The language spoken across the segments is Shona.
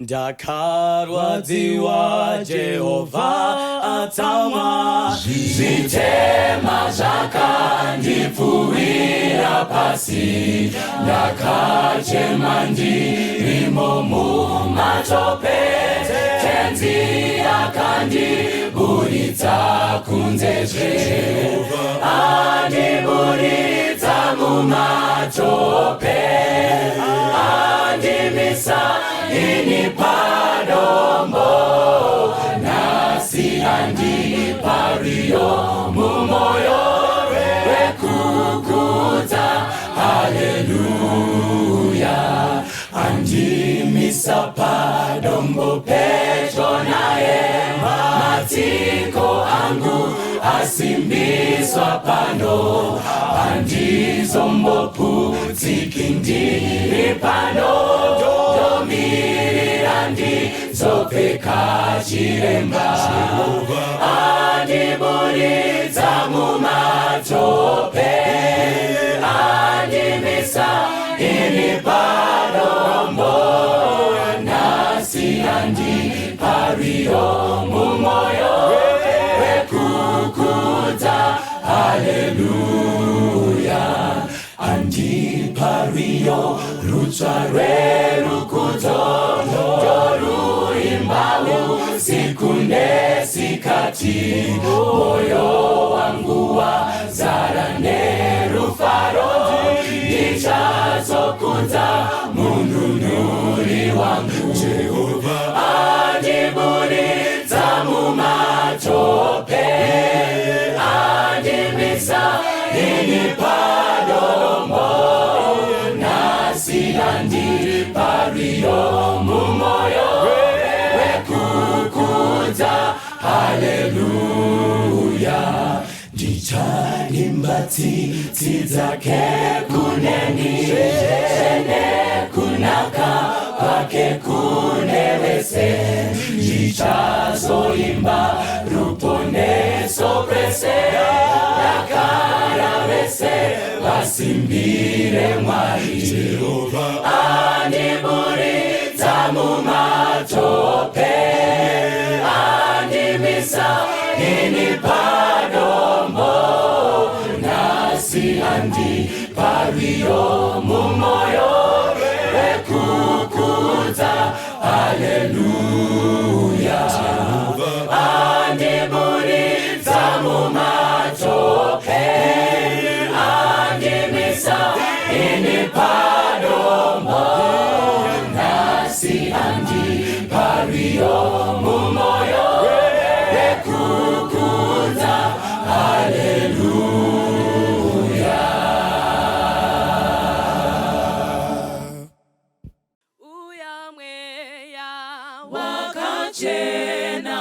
Ndakarwadziwa Jehova atsamwa, zvitema zvakandipfuwira pasi, ndakachema ndirimo mumatope, tenzi akandiburitsa kunzezve, andiburitsa mumatope, andimisa ini padombo, nasi andipariyo mumoyo wekukudza, haleluya. Andimisa padombo pedyo naye, matiko angu asimbiswa pano, andizomboputsiki ndiri pano, ndomirira ndizopfeka chiremba, andiburitsa mumatope, andimisa ini padombo, nasi andipariyo mumoyo wekukudza, haleluya. Andipariyo rutsva rwerukudzo, ndoruimbawo siku nesikati, moyo wangu wazara nerufaro, ndichazokudza mununuri wangu. Jehova andiburitsa mumatope, andimisa ini padombo, nasi andipariyo mumoyo wekukudza, haleluya. Ndichaimba tsitsi dzake kuneni, nekunaka kwake kune vese, ndichazoimba ruponeso kwese, dakara vese vasimbire Mwari. Jehova andiburitsa mumatope, andimisa ini padombo, nasi andipariyo mumoyo wekukudza, haleluya. Andiburitsa mumatope, andimisa ini padombo, nasi andipariyo mumoyo wekukudza, haleluya. Uyamweya wakachena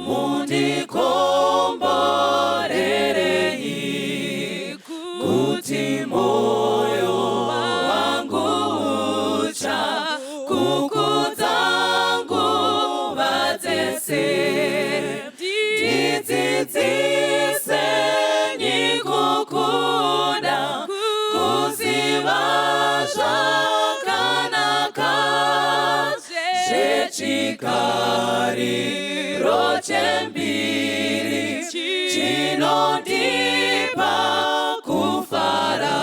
mundikomborerei, kuti moyo wangu ucha kukudza nguva dzese, ndidzidzise kukuda, kuziva zvakanaka, zvechikariro chembiri chinondipa kufara,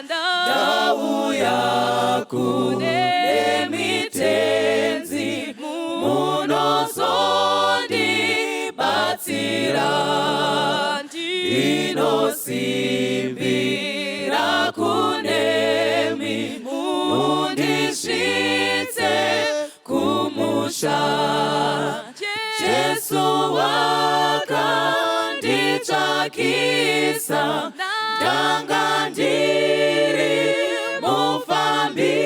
ndauya kune mitenzi munozondibatsira, ndinosimbira kunemi, mundisvitse kumusha. Jesu wakanditsvakisa, ndanga ndiri mufambi,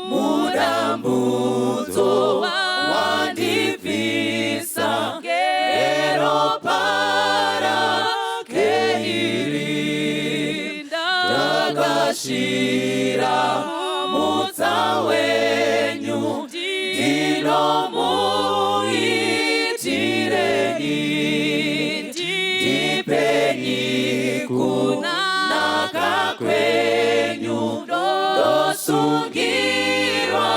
mudambudzo wandibvisa, ngeropa rake iri, ndakashira mutsa wenyu, ndinomuitireni, ndipeni kunaka kwenyu, ndosungirwa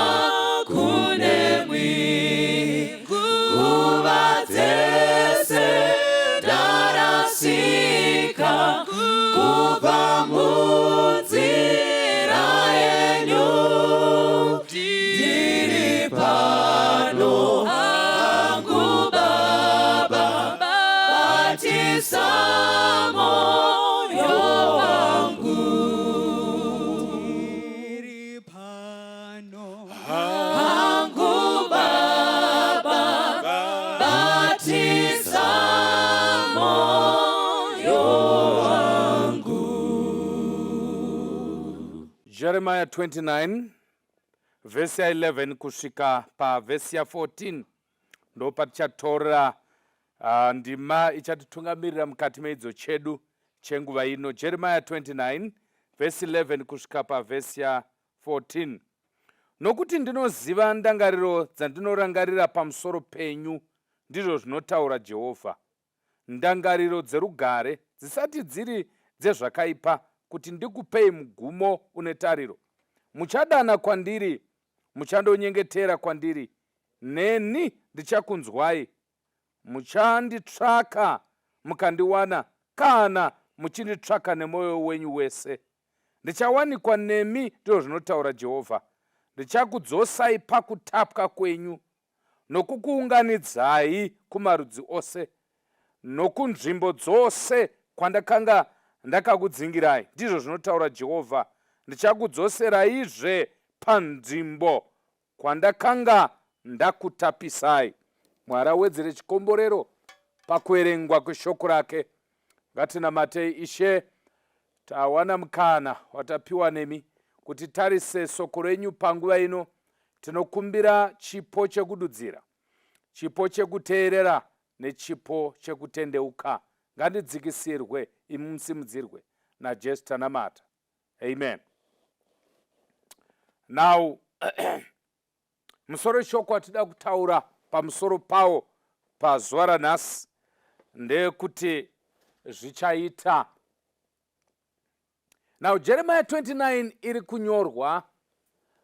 Hangu Baba, batiza moyo wangu. Jeremiah 29 verse ya 11 kusvika pavhesi ya 14 ndo patichatora ndima ichatitungamirira mukati meidzo chedu chenguva ino. Jeremiah 29 verse 11 kusvika pavhesi ya 14. Nokuti ndinoziva ndangariro dzandinorangarira pamusoro penyu, ndizvo zvinotaura Jehovha, ndangariro dzerugare, dzisati dziri dzezvakaipa, kuti ndikupei mugumo une tariro. Muchadana kwandiri, muchandonyengetera kwandiri, neni ndichakunzwai. Muchanditsvaka mukandiwana, kana muchinditsvaka nemwoyo wenyu wese. Ndichawanikwa nemi, ndizvo zvinotaura Jehovha. Ndichakudzosai pakutapwa kwenyu, nokukuunganidzai kumarudzi ose, nokunzvimbo dzose kwandakanga ndakakudzingirai, ndizvo zvinotaura Jehovha. Ndichakudzoseraizve panzvimbo kwandakanga ndakutapisai. Mwari awedzere chikomborero pakuerengwa kweshoko rake. Ngatinamatei. Ishe, tawana mukana watapiwa nemi kuti tarise soko renyu panguva ino. Tinokumbira chipo chekududzira, chipo chekuteerera nechipo chekutendeuka. Ngandidzikisirwe, imusimudzirwe naJesu tanamata. Amen. Now musoro shoko atida kutaura pamusoro pawo pazuva ranhasi ndekuti zvichaita. Now Jeremiah 29 iri kunyorwa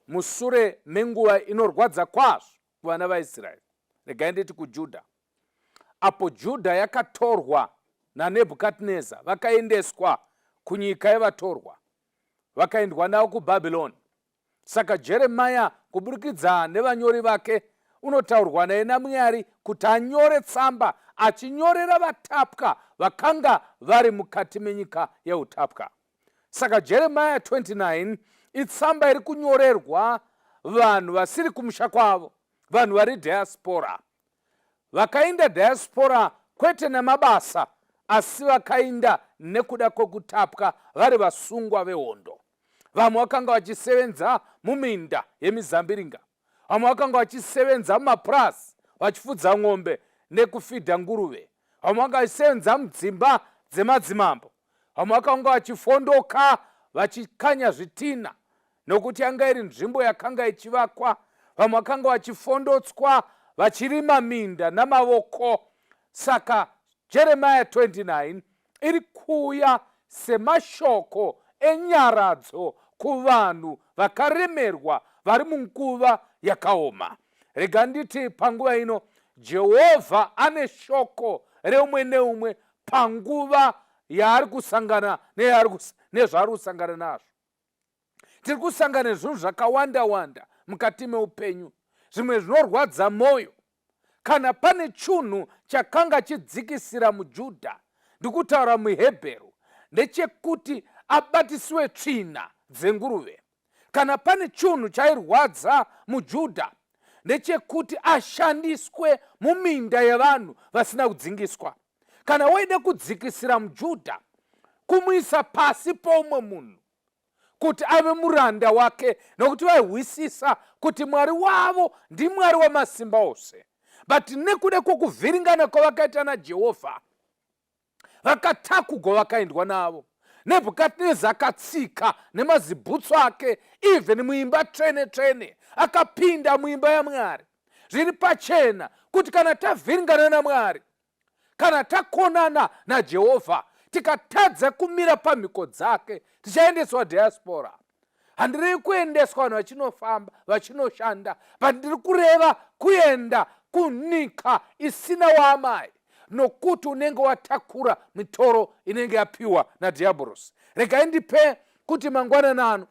musure menguva inorwadza kwazvo kuvana vaIsraeri. Regai nditi kuJudha, apo Judha yakatorwa naNebhukadhineza, vakaendeswa kunyika yevatorwa, vakaendwa navo kuBhabhironi. Saka Jeremiah kuburikidza nevanyori vake unotaurwa naye naMwari kuti anyore tsamba achinyorera vatapwa vakanga vari mukati menyika yeutapwa. Saka Jeremiah 29 itsamba iri kunyorerwa vanhu vasiri kumusha kwavo, vanhu vari diaspora, vakaenda diaspora kwete nemabasa, asi vakaenda nekuda kwokutapwa, vari vasungwa vehondo. Vamwe vakanga vachisevenza muminda yemizambiringa, vamwe vakanga vachisevenza mumapurasi vachifudza ng'ombe nekufidha nguruve, vamwe vakanga vachisevenza mudzimba dzemadzimambo, vamwe vakanga vachifondoka vachikanya zvitina nokuti yanga iri nzvimbo yakanga ichivakwa, vamwe vakanga vachifondotswa vachirima minda namavoko. Saka Jeremiah 29 iri kuuya semashoko enyaradzo kuvanhu vakaremerwa vari munguva yakaoma. Rega nditi panguva ino Jehovha ane shoko reumwe neumwe panguva yaari kusangana nezvaari kusangana nazvo. Tiri kusangana nezvinhu zvakawanda-wanda mukati meupenyu, zvimwe zvinorwadza mwoyo. Kana pane chinhu chakanga chidzikisira muJudha, ndikutaura muHebheru, ndechekuti abatisiwe tsvina dzenguruve. Kana pane chinhu chairwadza muJudha, ndechekuti ashandiswe muminda yevanhu vasina kudzingiswa. Kana waida kudzikisira muJudha, kumuisa pasi pomwe munhu kuti ave muranda wake, nokuti vaihwisisa kuti Mwari wavo ndiMwari wamasimba ose. But nekuda kwokuvhiringana kwavakaita naJehovha, vakatakugwa vakaendwa navo. Nebhukadhineza akatsika nemazibhutsu ake even muimba tsvene-tsvene, akapinda muimba yaMwari. Zviri pachena kuti kana tavhiringana naMwari, kana takonana naJehovha, tikatadza kumira pamhiko dzake, tichaendeswa diaspora. Handirevi kuendeswa vanhu vachinofamba vachinoshanda, but ndiri kureva kuenda kunyika isina waamai, nokuti unenge watakura mitoro inenge yapiwa naDhiabhorosi. Regai ndipe kuti mangwanani ano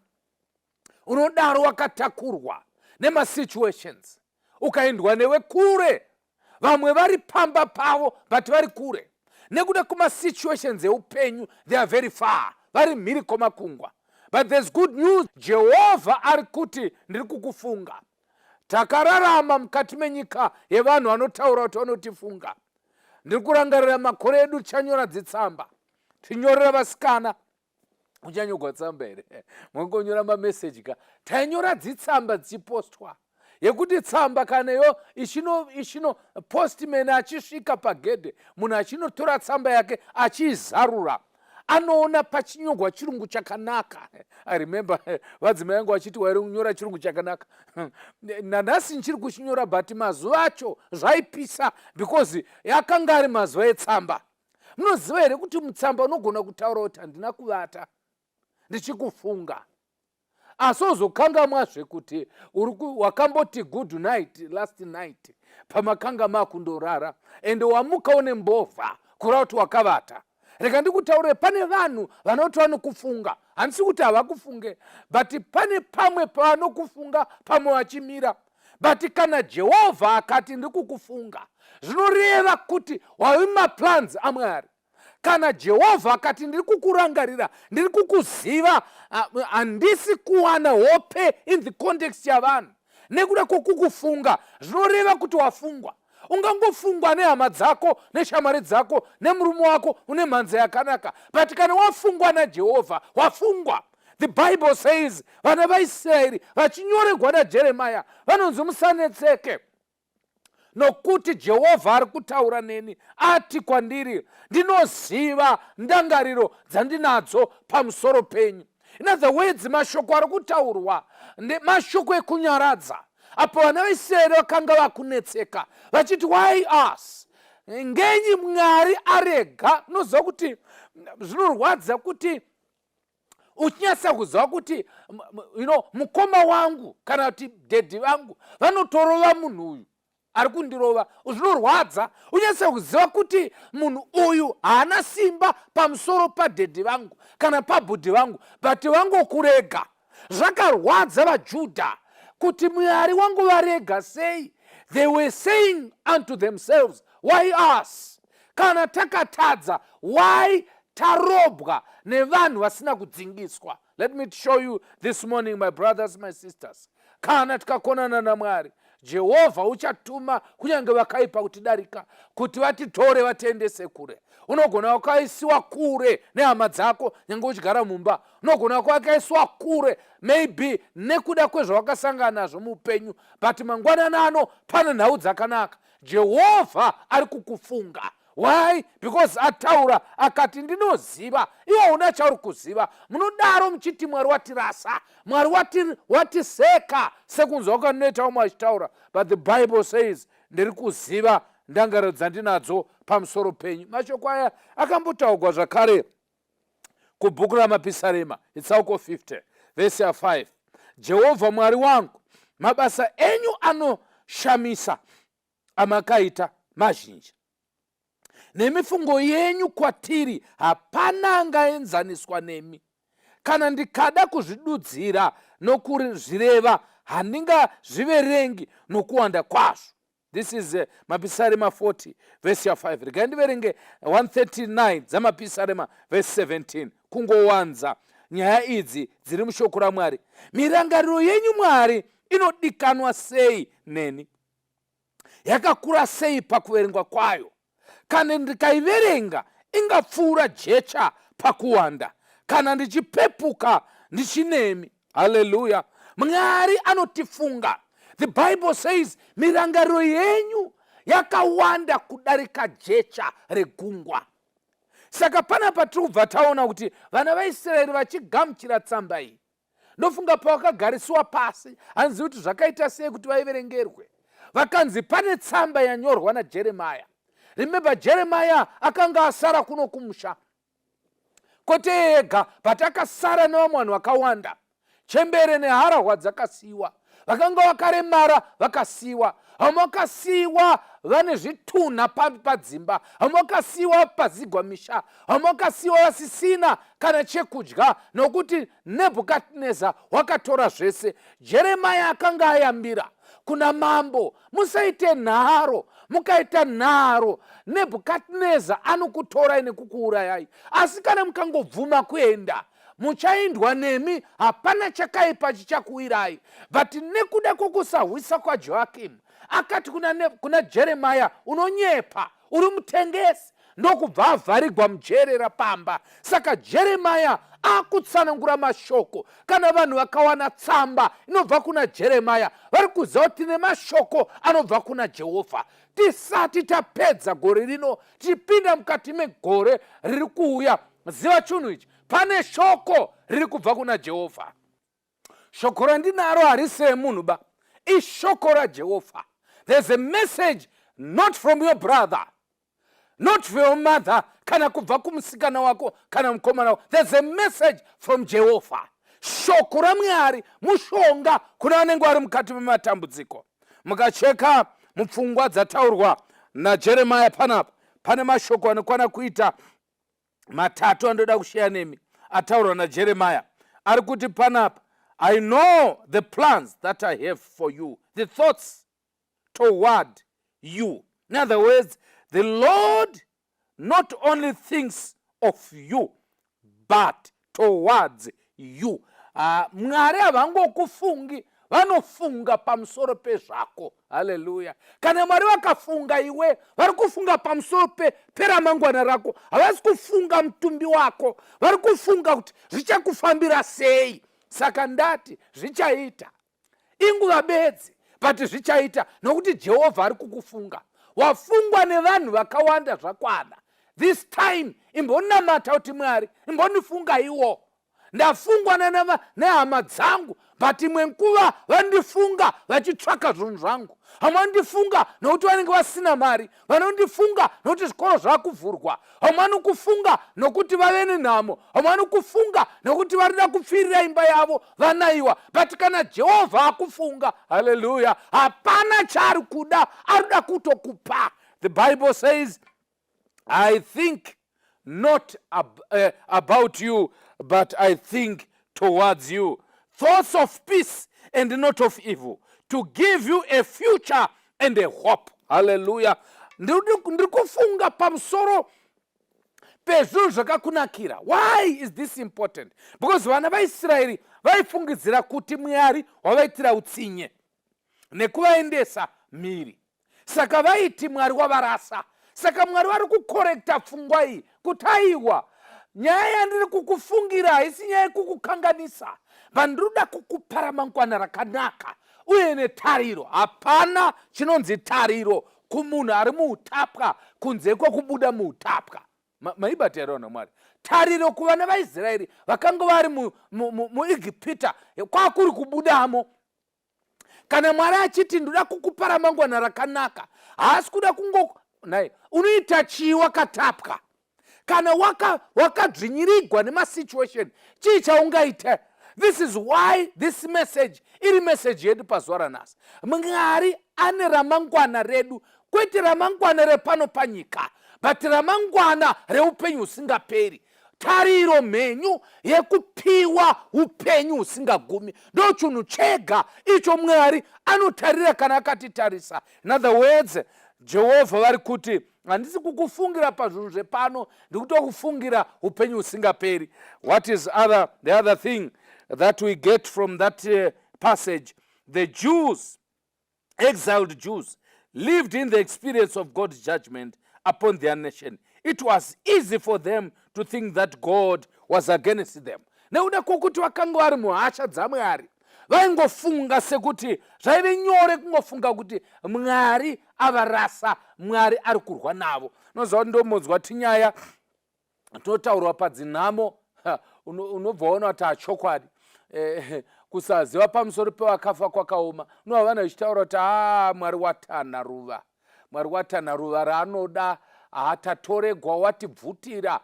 unodaro wakatakurwa nemasituations, ukaendwa newe kure, vamwe vari pamba pavo but vari kure nekuda kumasituations eupenyu. They are very far, vari mhiri kwomakungwa. But there's good news. Jehovha ari kuti ndiri kukufunga. Takararama mukati menyika yevanhu vanotaura kuti vanotifunga. Ndiri kurangarira makore edu tichanyora dzitsamba, tinyorera vasikana. Uchanyogwa tsamba here? Mwangonyora mameseji ka? Tainyora dzitsamba dzichipostwa. Yekuti tsamba kaneyo ishino postman achisvika pagedhe, munhu achinotora tsamba yake achizarura, anoona pachinyogwa chirungu chakanaka. I remember vadzimai vangu vachiti wairi kunyora chirungu chakanaka. Nanhasi nchiri kuchinyora, but mazuva acho zvaipisa because yakanga ari mazuva etsamba. Munoziva here kuti mutsamba unogona kutaura kuti handina kuvata, ndichikufunga. Asi uzokangamwazve kuti wakamboti good night last night pamakanga makundorara, ende wamuka une mbovha kureva kuti wakavata. Reka ndikutaure, pane vanhu vanoti vanokufunga, handisi kuti havakufunge, but pane pamwe pavanokufunga pamwe vachimira. But kana Jehovha akati ndikukufunga, zvinoreva kuti wave maplans aMwari. Kana Jehovha akati ndiri kukurangarira, ndiri kukuziva, handisi kuwana hope in the context yavanhu nekuda kwokukufunga, zvinoreva kuti wafungwa. Ungangofungwa nehama dzako, neshamwari dzako, nemurume wako une mhanza yakanaka, but kana wafungwa naJehovha, wafungwa. The Bible says vana vaIsraeri vachinyorerwa naJeremiah vanonzi musanetseke, nokuti Jehovha ari kutaura neni ati kwandiri, ndinoziva ndangariro dzandinadzo pamusoro penyu. In other words, mashoko ari kutaurwa mashoko ekunyaradza. Apo vana vaIsraeri vakanga vakunetseka vachiti why us, ngenyi Mwari arega. Unoziva kuti zvinorwadza kuti uchinyatsa kuziva kuti mukoma wangu kana kuti dhedhi vangu vanotorova munhu uyu ari kundirova. Zvinorwadza unyatsa kuziva kuti munhu uyu haana simba pamusoro padhedhi vangu kana pabhudhi vangu, but vangokurega. Zvakarwadza vaJudha kuti Mwari wangu varega sei. They were saying unto themselves, why us? Kana takatadza, why tarobwa nevanhu vasina kudzingiswa? Let me show you this morning, my brothers, my sisters. Kana tikakonana naMwari, Jehovha uchatuma kunyange vakaipa kutidarika kuti vatitore vatiendese kure. Unogona wakaisiwa kure nehama dzako nyange uchigara mumba. Unogona wakaisiwa kure maybe nekuda kwezvawakasangana nazvo muupenyu, but mangwanani ano pane nhau dzakanaka. Jehovha ari kukufunga. Why? Because ataura akati ndinoziva, iwo una chauri kuziva. Munodaro muchiti Mwari watirasa, Mwari watiseka, sekunzwa wakanoita umwe achitaura. But the Bible says ndiri kuziva ndangariro dzandinadzo pamusoro penyu. Mashoko aya akambotaurwa zvakare kubhuku raMapisarema, Tsauko 50 verse 5. Jehovha Mwari wangu, mabasa enyu anoshamisa amakaita mazhinji, nemifungo yenyu kwatiri hapana angaenzaniswa nemi. Kana ndikada kuzvidudzira nokuzvireva, handingazviverengi nokuwanda kwazvo. This is Mapisarema 40 verse 5. Rega ndiverenge 139 dzaMapisarema verse 17 kungowanza nyaya idzi dziri mushoko raMwari. Mirangariro yenyu Mwari inodikanwa sei neni, yakakura sei pakuverengwa kwayo. Kana ndikaiverenga ingapfuura jecha pakuwanda, kana ndichipepuka ndichinemi. Hallelujah. Mwari anotifunga. The Bible says mirangariro yenyu yakawanda kudarika jecha regungwa. Saka pana patirubva taona kuti vana vaIsraeri vachigamuchira tsamba iyi, ndofunga pavakagariswa pasi, hanzi kuti zvakaita sei kuti vaiverengerwe. Vakanzi pane tsamba yanyorwa naJeremiah. Remember, Jeremiah akanga asara kuno kumusha kwete ega, but akasara nevamwe vanhu vakawanda. Chembere neharahwa dzakasiyiwa, vakanga vakaremara vakasiyiwa, vamwe vakasiyiwa vane zvitunha padzimba, vamwe vakasiyiwa pazigwa misha, vamwe vakasiyiwa vasisina kana chekudya nokuti Nebhukadhineza wakatora zvese. Jeremiah akanga ayambira kuna mambo, musaite nharo. Mukaita nharo, Nebhukadhineza anokutorai nekukuurayai. Asi kana mukangobvuma kuenda, muchaindwa nemi, hapana chakaipa chichakuwirai. But nekuda kwokusahwisa kwaJoakimu, akati kuna Jeremia, unonyepa, uri mutengesi, ndokubva avharigwa mujere rapamba. Saka Jeremia akutsanangura mashoko. Kana vanhu vakawana tsamba inobva kuna Jeremia, vari kuziva kuti tine mashoko anobva kuna Jehovha. Tisati tapedza gore rino, tichipinda mukati megore riri kuuya, ziva chinhu ichi, pane shoko riri kubva kuna Jehovha. Shoko randinaro harisi remunhu ba, ishoko raJehovha. There's a message not from your brother, not from your mother, kana kubva kumusikana wako kana mukomana wako. There's a message from Jehovah. Shoko raMwari mushonga kuna vanenge vari mukati mematambudziko. Mukacheka mupfungwa dzataurwa naJeremia panapa, pane mashoko anokwana kuita matatu andoda kushare nemi ataurwa naJeremia. Ari kuti panapa, I know the plans that I have for you, the thoughts toward you. In other words, the Lord not only thinks of you, but towards you. Mwari havangokufungi, vanofunga pamusoro pezvako. Hallelujah. Kana Mwari vakafunga iwe, vari kufunga pamusoro peramangwana rako. Havasi kufunga mutumbi wako, vari kufunga kuti zvichakufambira sei. Saka ndati zvichaita. Inguva bedzi, but zvichaita nokuti Jehovha ari kukufunga. Wafungwa nevanhu vakawanda zvakwana. This time imbonamata kuti Mwari, imbonifunga iwo. Ndafungwa nehama dzangu, but imwe nguva vandifunga vachitsvaka zvinhu zvangu. Hamandifunga nokuti vanenge vasina mari, vanondifunga nokuti zvikoro zvakuvhurwa. Hamani kufunga nokuti vave nenhamo, hamani kufunga nokuti varida kupfirira imba yavo vanaiwa. But kana Jehovha akufunga, hallelujah, hapana chaari kuda, arida kutokupa. The Bible says, I think not about you, but I think towards you thoughts of peace and not of evil, to give you a future and a hope. Hallelujah. Ndiri kufunga pamusoro pezvinhu zvakakunakira. Why is this important? Because vana vaIsraeri vaifungidzira kuti Mwari wavaitira utsinye nekuvaendesa mhiri. Saka vaiti Mwari wavarasa. Saka Mwari vari kukorekta pfungwa iyi kuti aiwa, nyaya yandiri kukufungira haisi nyaya yekukukanganisa, vandiruda kukupa ramangwana rakanaka uye netariro. Hapana chinonzi tariro kumunhu ari muutapwa kunze kwekubuda muutapwa. Maibata here vanhu Mwari. Tariro kuvana vaIsraeri vakanga vari muIgipita kwakuri kubudamo. Kana Mwari achiti ndoda kukupa ramangwana rakanaka, haasi kuda unoita chii wakatapwa. Kana wakadzvinyirigwa nemasituation, chii chaungaita? This is why this message iri message yedu pazuva ranhasi. Mwari ane ramangwana redu, kwete ramangwana repano panyika, but ramangwana reupenyu husingaperi. Tariro mhenyu yekupiwa upenyu husingagumi. Ndo chinhu chega icho Mwari anotarira kana akatitarisa. In other words, Jehovha vari kuti handisi kukufungira pazvinhu zvepano, ndikutokufungira upenyu husingaperi. What is the other thing that we get from that passage? The Jews, exiled Jews, lived in the experience of God's judgment upon their nation. It was easy for them to think that God was against them. Nekuda kwokuti vakanga vari muhasha dzaMwari, vaingofunga sekuti zvaive nyore kungofunga kuti Mwari avarasa, Mwari ari kurwa navo. Noziva kuti ndomonzwa tinyaya totaurwa padzinhamo, unobva waona kuti hachokwadi. Kusaziva pamusoro pevakafa kwakaoma. Unova vanhu vachitaura kuti Mwari watana ruva, Mwari watana ruva raanoda, hatatoregwa watibvutira.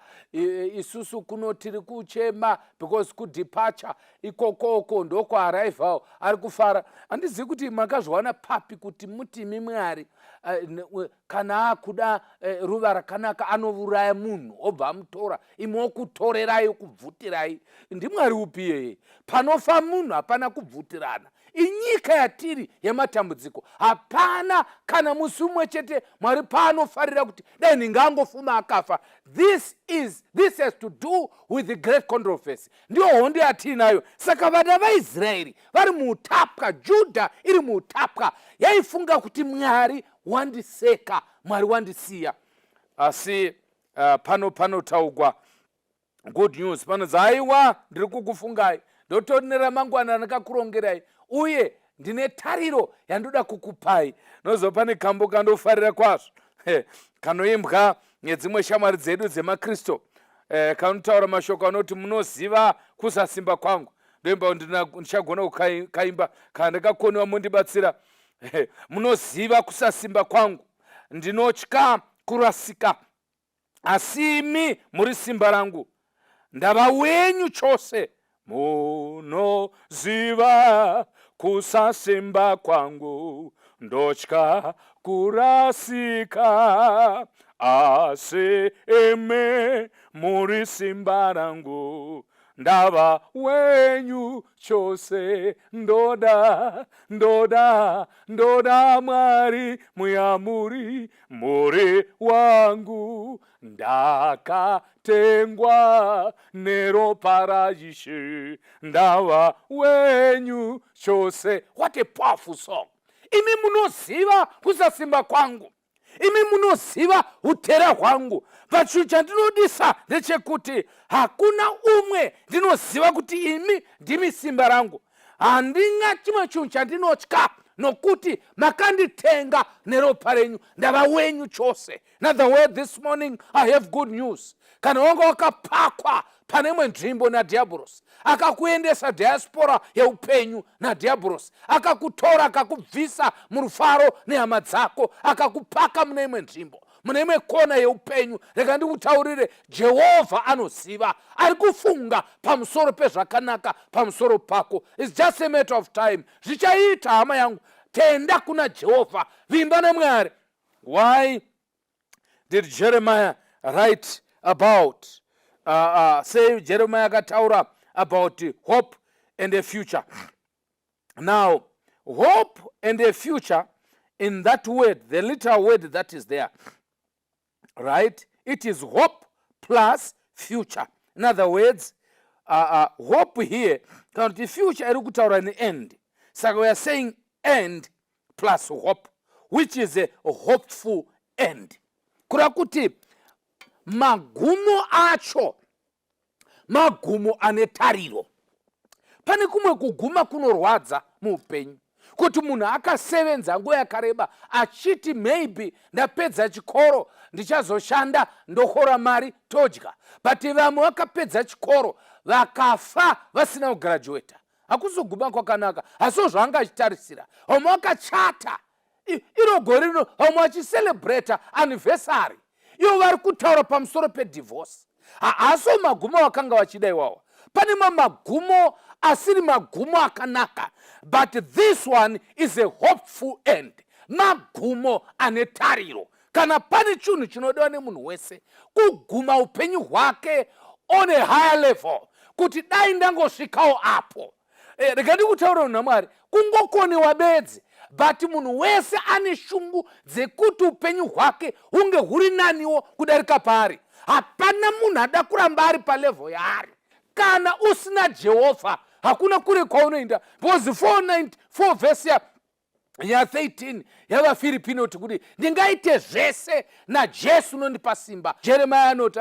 Isusu kuno tiri kuchema because kudeparture ikokoko ndoko arrival ari kufara. Handizivi kuti makazviwana papi kuti mutimi Mwari kana akuda ruva rakanaka anouraya munhu obva amutora, imwe okutorerai kubvutirai. NdiMwari upi yeye? Panofa munhu hapana kubvutirana. inyika yatiri yematambudziko. Hapana kana musi umwe chete Mwari paanofarira kuti dai ndingangofuma akafa. This has to do with the great controversy. Ndiyo hondo yatinayo. Saka vana vaIsraeri vari muutapwa, Judha iri muutapwa, yaifunga kuti Mwari wandiseka, Mwari wandisiya. Asi panotaugwa good news. Panonzi aiwa ndiri kukufungai, ndotori neramangwana ndakakurongerai, uye ndine tariro yandoda kukupai. Nozopa nekambo kandofarira kwazvo kanoimbwa nedzimwe shamwari dzedu dzemakristu, kanotaura mashoko anoti munoziva kusasimba kwangu. Ndoimba ndichagona kukaimba kana ndakakoniwa mundibatsira. Munoziva kusasimba kwangu, ndinotya kurasika, asi imi muri simba rangu, ndava wenyu chose. Munoziva kusasimba kwangu, ndotya kurasika, asi imi muri simba rangu, ndava wenyu chose. Ndoda Mwari muyamuri, muri wangu, ndakatengwa neropa raIshe, ndava wenyu chose. What a powerful song. Imi munoziva kusasimba kwangu, imi munoziva utera hwangu. Pacho chandinodisa ndechekuti hakuna umwe ndinoziva kuti imi ndimi simba rangu. Handina chimwe chinhu chandinotya, nokuti makanditenga neropa renyu, ndava wenyu chose. In other words, this morning I have good news. Kana wanga wakapakwa pane imwe nzvimbo naDiabolos, akakuendesa diaspora yeupenyu naDiabolos, akakutora akakubvisa murufaro nehama dzako, akakupaka mune imwe nzvimbo, mune imwe kona yeupenyu, rega ndikutaurire, Jehovha anoziva, ari kufunga pamusoro pezvakanaka pamusoro pako. It's just a matter of time. Zvichaita, hama yangu, tenda kuna Jehovha, vimba neMwari. Why did Jeremiah write about say Jeremiah akataura about hope and a future? Now, hope and a future, in that word, the literal word that is there, right? It is hope plus future. In other words, hope here, the future iri kutaura an end. So we are saying end plus hope, which is a hopeful end. Kura kuti magumo acho, magumo ane tariro. Pane kumwe kuguma kunorwadza muupenyu, kuti munhu akasevenza nguva yakareba achiti maybe ndapedza chikoro ndichazoshanda ndokhora mari todya, but vamwe vakapedza chikoro vakafa vasina kugraduata. Hakuzoguma kwakanaka, asi zvanga achitarisira. Vamwe vakachata iro gore rino, vamwe vachicelebrata anniversary, ivo vari kutaura pamusoro pedivorce. Haasi magumo vakanga vachida iwawa. Pane magumo asiri magumo akanaka, but this one is a hopeful end. Magumo ane tariro. Kana pane chinhu chinodiwa nemunhu wese, kuguma upenyu hwake on a higher level, kuti dai ndangosvikawo apo. Rega ndikutaura munhu waMwari, kungokoniwa bedzi, but munhu wese ane shungu dzekuti upenyu hwake hunge huri naniwo kudarika paari. Hapana munhu ada kuramba ari palevel yaari. Kana usina Jehovha, hakuna kure kwaunoenda. Because 4 verse ya 13 yavaFiripi inoti kuti ndingaite zvese naJesu unondipa simba. Jeremiah anoti,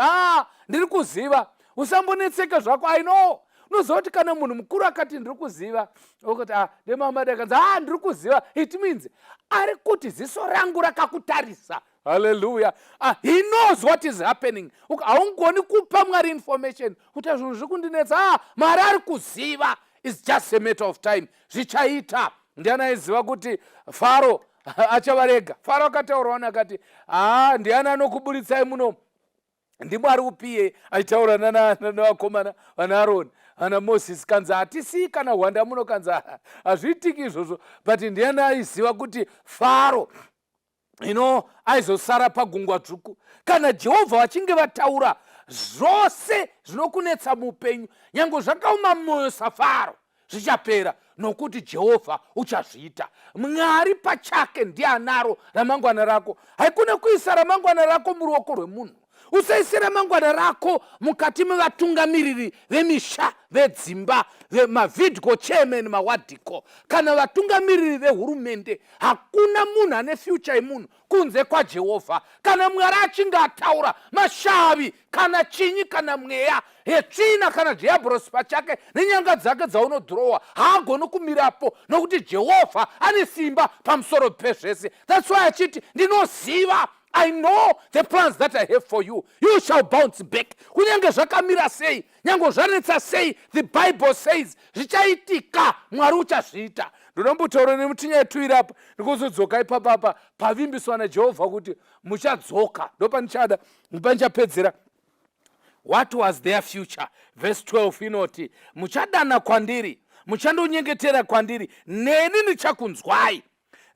ndiri kuziva, usambonetseka zvako. I know. Unoziva kuti kana munhu mukuru akati ndiri kuziva, okuti ndemamada akanzi ndiri kuziva, it means ari kuti ziso rangu rakakutarisa. Hallelujah. He knows what is happening. Haungoni kupa Mwari information kuti zvinhu zviri kundinetsa. Mwari ari kuziva. It's just a matter of time. Zvichaita. Ndiani aiziva kuti Faro achavarega? Faro akataurawo akati, ndiani anokuburitsai muno? Ndimwari upiye achitaura navakomana vanaAroni ana Moses, kanzi hatisii kana hwanda muno, kanzi hazviitiki izvozvo. But ndiani aiziva kuti Faro aizosara pagungwa dzvuku? Kana Jehovha vachinge vataura, zvose zvinokunetsa muupenyu, nyange zvakaoma mwoyo saFaro, zvichapera. nokuti Jehovha uchazviita. Mwari pachake ndiye anaro ramangwana rako. Haikuna kuisa ramangwana rako muruoko rwemunhu. Usaise ramangwana rako mukati mevatungamiriri vemisha, vedzimba, mavidco chairman, mawadhiko, kana vatungamiriri vehurumende. Hakuna munhu ane future yemunhu kunze kwaJehovha. Kana Mwari achinge ataura, mashavi kana chinyi kana mweya yetsvina kana diablos pachake nenyanga dzake dzaunodhirowa haagoni kumirapo, nokuti Jehovha ane simba pamusoro pezvese. That's why achiti ndinoziva, I know the plans that I have for you. You shall bounce back. Kunyange zvakamira sei, nyange zvanetsa sei, the Bible says zvichaitika, Mwari uchazviita. Ndinombotaura nemutinya yetu irapa, ndikuzodzoka ipapapa pavimbiswa naJehovha kuti muchadzoka. Ndopanichada pandichapedzera. What was their future? Verse 12 inoti, muchadana kwandiri, muchandonyengetera kwandiri, neni ndichakunzwai.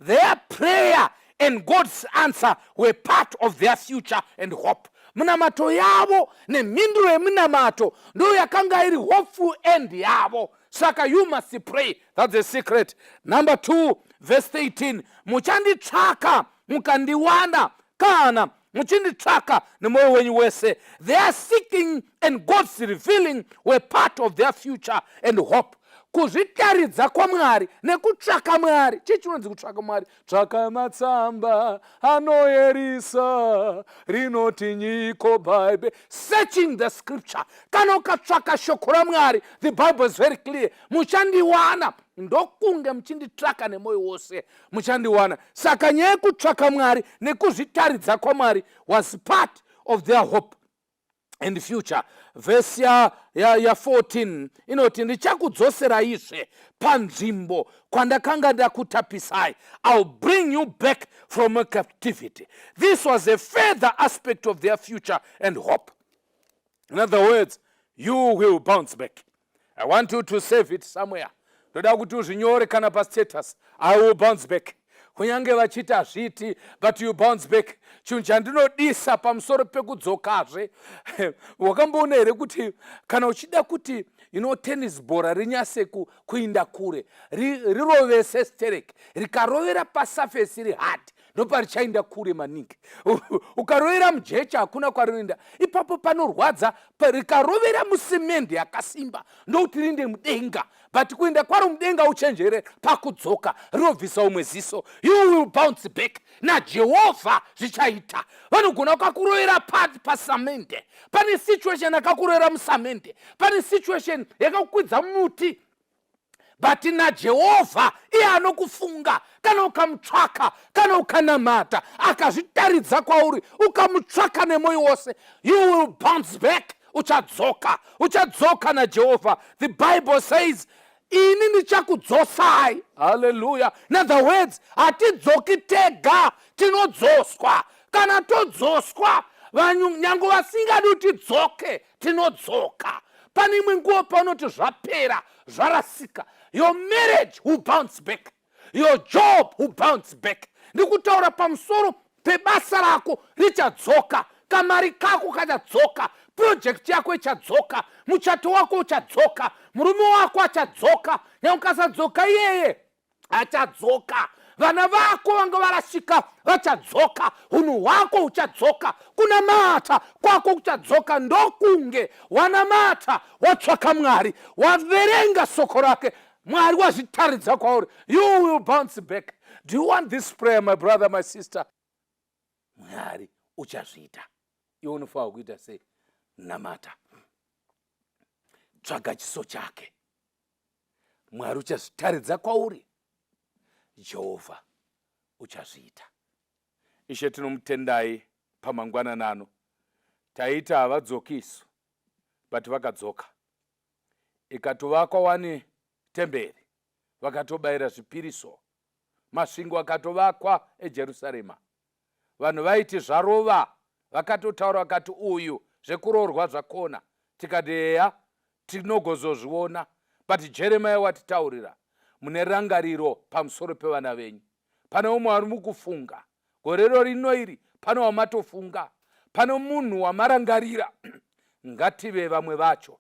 Their prayer and God's answer were part of their future and hope. Munamato yavo nemhinduro yemunamato ndo yakanga iri hopeful end yavo. Saka you must pray. That's the secret. Number 2, verse 18. Muchanditsvaka mukandiwana, kana muchinditsvaka nemwoyo wenyu wese. Their seeking and God's revealing were part of their future and hope. Kuzvitaridza kwaMwari nekutsvaka Mwari. Chichinonzi kutsvaka Mwari. Tsvaka matsamba anoyerisa rinoti nyiko Bible. Searching the scripture. Kana ukatsvaka shoko raMwari, the Bible is very clear. Muchandiwana. Ndokunge muchinditsvaka nemwoyo wose muchandiwana. Saka nyaya yekutsvaka Mwari nekuzvitaridza kwaMwari was part of their hope and future. Verse ya 14 inoti, ndichakudzosera ishe panzvimbo kwandakanga ndakutapisai. I'll bring you back from a captivity. This was a further aspect of their future and hope. In other words, you will bounce back. I want you to save it somewhere. Ndoda kuti uzvinyore kana pastatus. I will bounce back. Kunyange vachita zviti, but you bounce back. Chinhu chandinodisa pamusoro pekudzokazve, wakamboona here kuti kana uchida kuti tennis bhora rinyase kuinda kure, rirovese sterek, rikarovera pasafesi iri hard, ndoparichainda kure maningi. Ukarovera mujecha hakuna kwarinoenda, ipapo panorwadza. Rikarovera musimende yakasimba ndokuti rinde mudenga, but kuenda kwaro mudenga uchenjere pakudzoka, rinobvisa umwe ziso. You will bounce back. NaJehovha zvichaita. Vanogona kukurovera pasamende, pane situation yakakurovera musamende, pane situation yakakwidza muti, but naJehovha iye anokufunga. Kana ukamutsvaka, kana ukanamata, akazvitaridza kwauri, ukamutsvaka nemwoyo wose, you will bounce back. Uchadzoka naJehovha. The Bible says, ini ndichakudzosai. Hallelujah. In other words, hatidzoki tega, tinodzoswa. Kana todzoswa, nyange vasingadi kuti tidzoke, tinodzoka. Pane imwe nguva panoti zvapera, zvarasika. Your marriage will bounce back. Your job will bounce back. Ndikutaura pamusoro pebasa rako richadzoka. Kamari kako kachadzoka. Project yako ichadzoka. Muchato wako uchadzoka. Murume wako achadzoka. Nyange ukasadzoka iyeye achadzoka. Vana vako vanga varashika vachadzoka. Unhu hwako uchadzoka. Kunamata kwako kuchadzoka. Ndokunge wanamata, watsvaka Mwari, waverenga soko rake, Mwari wazvitaridza kwauri, you will bounce back. Do you want this prayer, my brother, my sister? Mwari uchazviita. Iwe unofanira kuita sei? Namata, tsvaga chiso chake, Mwari uchazvitaridza kwauri, Jehovha uchazviita. Ishe tinomutendai pamangwanani ano. Taita havadzoki isu, but vakadzoka. Ikatovakwa wani temberi, vakatobayira zvipiriso. Masvingo akatovakwa eJerusarema. Vanhu vaiti zvarova, vakatotaura vakati uyu zvekuroorwa zvakona. Tikati eya, tinogozozviona. But Jeremiah watitaurira, mune rangariro pamusoro pevana venyu. Pane umwe ari mukufunga. Gorero rino iri, pane wamatofunga. Pane munhu wamarangarira. Ngative vamwe vacho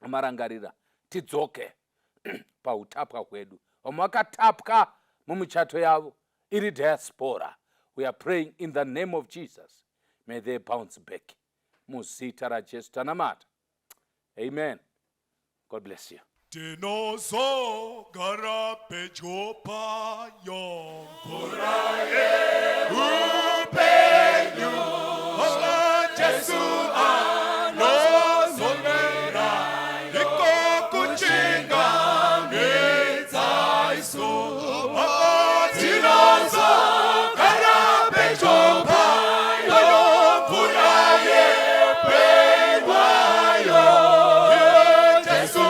amarangarira. Tidzoke. pautapwa hwedu. Vamwe vakatapwa mumuchato yavo iri diaspora. We are praying in the name of Jesus. May they bounce back. Muzita raJesu tanamata. Amen. God bless you. Tinozogara pedyo payo Furaye upenyu Ola Jesu anozomera Iko kuchinga Nitaisu Tinozogara pedyo payo Furaye upenwayo Jesu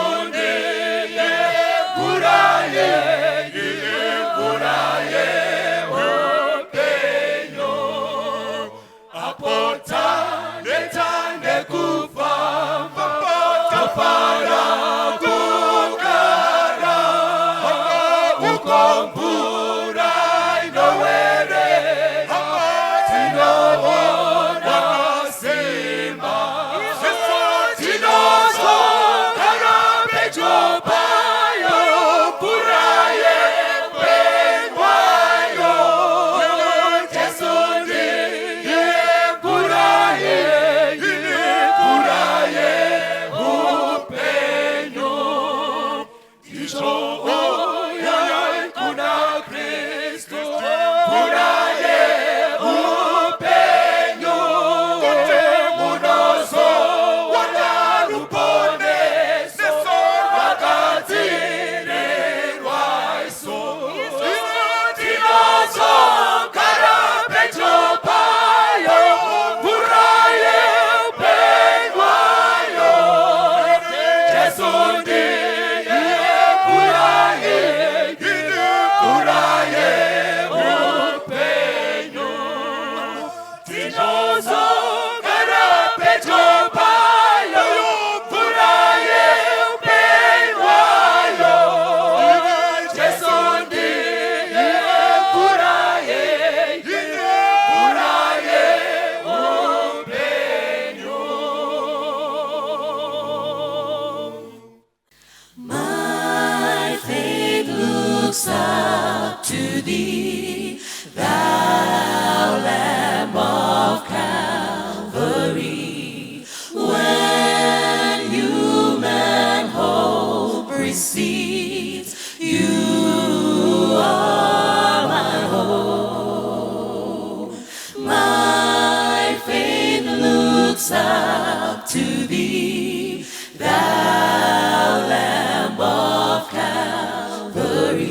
Up to thee, thou Lamb of Calvary,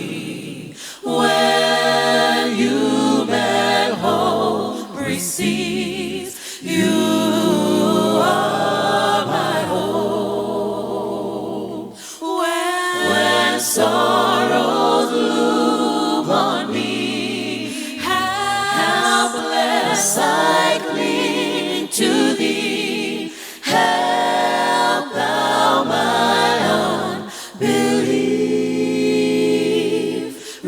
when human hope receives, you are my hope. When sorrows loom on me, helpless I cling to thee. Help thou my unbelief,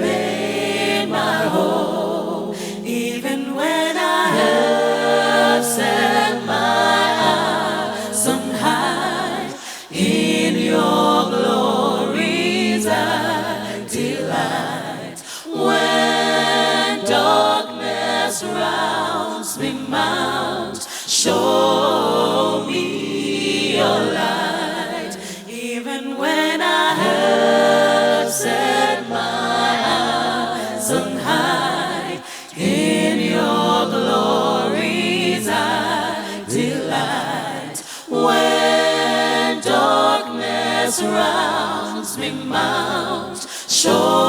remain my hope, even when I have set my eyes on high. In your glories I delight. When darkness rounds me mount, show me your light, even when I have set my eyes on high. In your glories I delight. When darkness rounds me mount, show